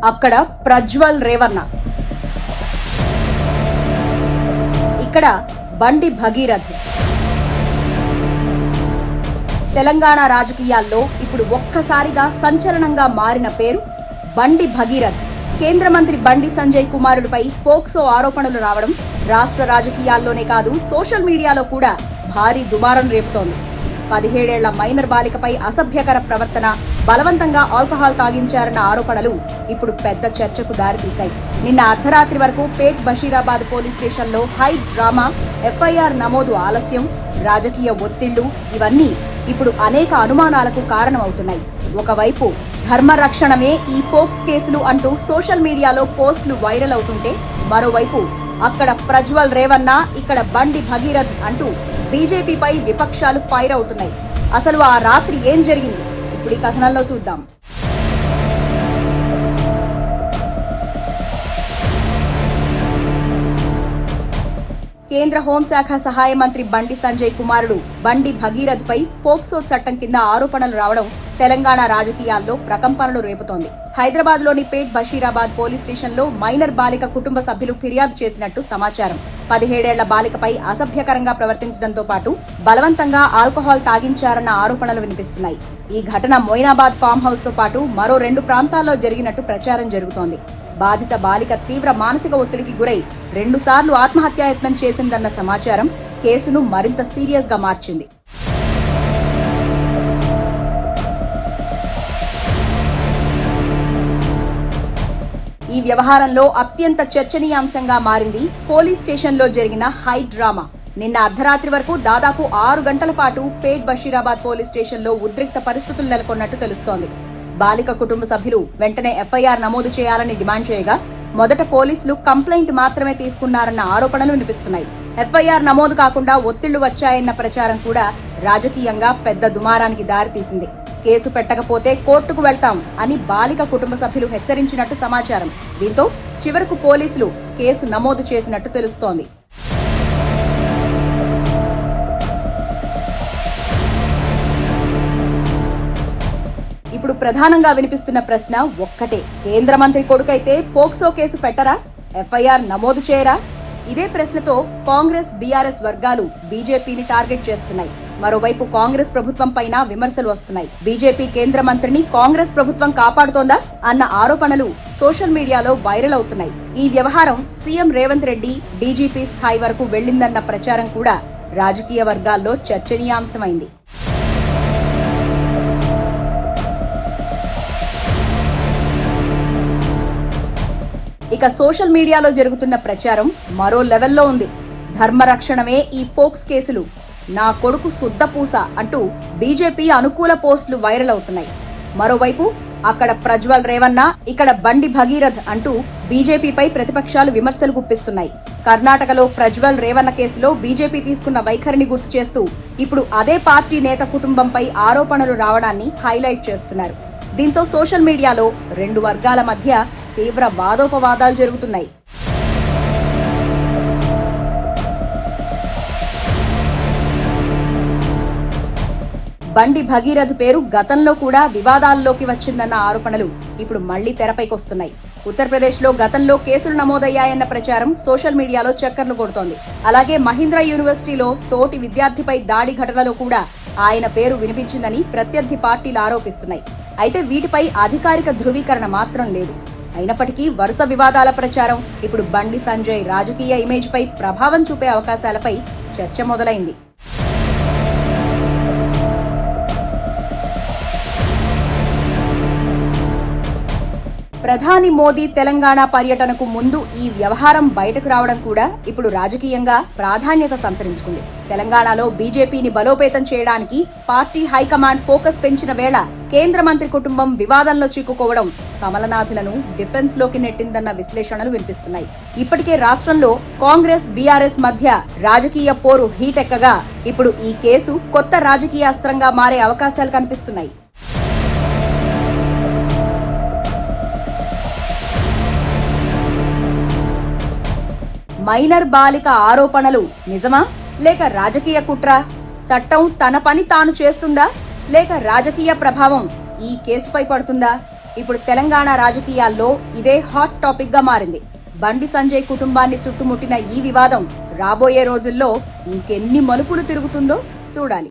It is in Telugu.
అక్కడ ప్రజ్వల్ రేవన్న, ఇక్కడ బండి భగీరథ్. తెలంగాణ రాజకీయాల్లో ఇప్పుడు ఒక్కసారిగా సంచలనంగా మారిన పేరు బండి భగీరథ్. కేంద్ర మంత్రి బండి సంజయ్ కుమారుడిపై పోక్సో ఆరోపణలు రావడం రాష్ట్ర రాజకీయాల్లోనే కాదు సోషల్ మీడియాలో కూడా భారీ దుమారం రేపుతోంది. 17 ఏళ్ల మైనర్ బాలికపై అసభ్యకర ప్రవర్తన, బలవంతంగా ఆల్కహాల్ తాగించారన్న ఆరోపణలు ఇప్పుడు పెద్ద చర్చకు దారితీశాయి. నిన్న అర్ధరాత్రి వరకు పేట్ బషీరాబాద్ పోలీస్ స్టేషన్లో హై డ్రామా, ఎఫ్ఐఆర్ నమోదు ఆలస్యం, రాజకీయ ఒత్తిళ్లు ఇవన్నీ ఇప్పుడు అనేక అనుమానాలకు కారణమవుతున్నాయి. ఒకవైపు ధర్మరక్షణమే ఈ ఫోక్స్ కేసులు అంటూ సోషల్ మీడియాలో పోస్టులు వైరల్ అవుతుంటే, మరోవైపు అక్కడ ప్రజ్వల్ రేవన్న, ఇక్కడ బండి భగీరథ్ అంటూ బీజేపీపై విపక్షాలు ఫైర్ అవుతున్నాయి. అసలు ఆ రాత్రి ఏం జరిగింది ఇప్పుడు ఈ కథనంలో చూద్దాం. కేంద్ర హోంశాఖ సహాయ మంత్రి బండి సంజయ్ కుమారుడు బండి భగీరథ్ పై పోక్సో చట్టం కింద ఆరోపణలు రావడం తెలంగాణ రాజకీయాల్లో ప్రకంపనలు రేపుతోంది. హైదరాబాద్ లోని పేట్ బషీరాబాద్ పోలీస్ స్టేషన్లో మైనర్ బాలిక కుటుంబ సభ్యులు ఫిర్యాదు చేసినట్టు సమాచారం. 17 ఏళ్ల బాలికపై అసభ్యకరంగా ప్రవర్తించడంతో పాటు బలవంతంగా ఆల్కహాల్ తాగించారన్న ఆరోపణలు వినిపిస్తున్నాయి. ఈ ఘటన మొయినాబాద్ ఫామ్ హౌస్ తో పాటు మరో 2 ప్రాంతాల్లో జరిగినట్టు ప్రచారం జరుగుతోంది. బాధిత బాలిక తీవ్ర మానసిక ఒత్తిడికి గురై 2 సార్లు ఆత్మహత్యాయత్నం చేసిందన్న సమాచారం కేసును మరింత సీరియస్ గా మార్చింది. ఈ వ్యవహారంలో అత్యంత చర్చనీయాంశంగా మారింది పోలీస్ స్టేషన్లో జరిగిన హై డ్రామా. నిన్న అర్ధరాత్రి వరకు దాదాపు 6 గంటల పాటు పేట్ బషీరాబాద్ పోలీస్ స్టేషన్లో ఉద్రిక్త పరిస్థితులు నెలకొన్నట్టు తెలుస్తోంది. బాలిక కుటుంబ సభ్యులు వెంటనే ఎఫ్ఐఆర్ నమోదు చేయాలని డిమాండ్ చేయగా, మొదట పోలీసులు కంప్లైంట్ మాత్రమే తీసుకున్నారన్న ఆరోపణలు వినిపిస్తున్నాయి. ఎఫ్ఐఆర్ నమోదు కాకుండా ఒత్తిళ్లు వచ్చాయన్న ప్రచారం కూడా రాజకీయంగా పెద్ద దుమారానికి దారితీసింది. కేసు పెట్టకపోతే కోర్టుకు వెళ్తాం అని బాలిక కుటుంబ సభ్యులు హెచ్చరించినట్టు సమాచారం. దీంతో చివరకు పోలీసులు కేసు నమోదు చేసినట్టు తెలుస్తోంది. ఇప్పుడు ప్రధానంగా వినిపిస్తున్న ప్రశ్న ఒక్కటే, కేంద్ర మంత్రి కొడుకైతే పోక్సో కేసు పెట్టరా, ఎఫ్ఐఆర్ నమోదు చేయరా? ఇదే ప్రశ్నతో కాంగ్రెస్, బీఆర్ఎస్ వర్గాలు బీజేపీని టార్గెట్ చేస్తున్నాయి. మరోవైపు కాంగ్రెస్ ప్రభుత్వం పైన విమర్శలు వస్తున్నాయి. బీజేపీ కేంద్ర మంత్రిని కాంగ్రెస్ ప్రభుత్వం కాపాడుతోందా అన్న ఆరోపణలు సోషల్ మీడియాలో వైరల్ అవుతున్నాయి. ఈ వ్యవహారం సీఎం రేవంత్ రెడ్డి, డీజీపీ స్థాయి వరకు వెళ్లిందన్న ప్రచారం కూడా రాజకీయ వర్గాల్లో చర్చనీయాంశమైంది. ఇక సోషల్ మీడియాలో జరుగుతున్న ప్రచారం మరో లెవెల్లో ఉంది. ధర్మరక్షణమే ఈ ఫోక్స్ కేసులు, నా కొడుకు శుద్ధపూస అంటూ బీజేపీ అనుకూల పోస్టులు వైరల్ అవుతున్నాయి. మరోవైపు అక్కడ ప్రజ్వల్ రేవన్న, ఇక్కడ బండి భగీరథ్ అంటూ బీజేపీపై ప్రతిపక్షాలు విమర్శలు గుప్పిస్తున్నాయి. కర్ణాటకలో ప్రజ్వల్ రేవన్న కేసులో బీజేపీ తీసుకున్న వైఖరిని గుర్తు చేస్తూ ఇప్పుడు అదే పార్టీ నేత కుటుంబంపై ఆరోపణలు రావడాన్ని హైలైట్ చేస్తున్నారు. దీంతో సోషల్ మీడియాలో 2 వర్గాల మధ్య తీవ్ర వాదోపవాదాలు జరుగుతున్నాయి. బండి భగీరథ్ పేరు గతంలో కూడా వివాదాల్లోకి వచ్చిందన్న ఆరోపణలు ఇప్పుడు మళ్లీ తెరపైకొస్తున్నాయి. ఉత్తరప్రదేశ్లో గతంలో కేసులు నమోదయ్యాయన్న ప్రచారం సోషల్ మీడియాలో చక్కర్లు కొడుతోంది. అలాగే మహీంద్రా యూనివర్సిటీలో తోటి విద్యార్థిపై దాడి ఘటనలో కూడా ఆయన పేరు వినిపించిందని ప్రత్యర్థి పార్టీలు ఆరోపిస్తున్నాయి. అయితే వీటిపై అధికారిక ధృవీకరణ మాత్రం లేదు. అయినప్పటికీ వరుస వివాదాల ప్రచారం ఇప్పుడు బండి సంజయ్ రాజకీయ ఇమేజ్ పై ప్రభావం చూపే అవకాశాలపై చర్చ మొదలైంది. ప్రధాని మోదీ తెలంగాణ పర్యటనకు ముందు ఈ వ్యవహారం బయటకు రావడం కూడా ఇప్పుడు రాజకీయంగా ప్రాధాన్యత సంతరించుకుంది. తెలంగాణలో బీజేపీని బలోపేతం చేయడానికి పార్టీ హైకమాండ్ ఫోకస్ పెంచిన వేళ కేంద్ర మంత్రి కుటుంబం వివాదంలో చిక్కుకోవడం కమలనాథులను డిఫెన్స్ లోకి నెట్టిందన్న విశ్లేషణలు వినిపిస్తున్నాయి. ఇప్పటికే రాష్ట్రంలో కాంగ్రెస్, బీఆర్ఎస్ మధ్య రాజకీయ పోరు హీటెక్కగా ఇప్పుడు ఈ కేసు కొత్త రాజకీయ అస్త్రంగా మారే అవకాశాలు కనిపిస్తున్నాయి. మైనర్ బాలిక ఆరోపణలు నిజమా లేక రాజకీయ కుట్ర? చట్టం తన పని తాను చేస్తుందా లేక రాజకీయ ప్రభావం ఈ కేసుపై పడుతుందా? ఇప్పుడు తెలంగాణ రాజకీయాల్లో ఇదే హాట్ టాపిక్ గా మారింది. బండి సంజయ్ కుటుంబాన్ని చుట్టుముట్టిన ఈ వివాదం రాబోయే రోజుల్లో ఇంకెన్ని మలుపులు తిరుగుతుందో చూడాలి.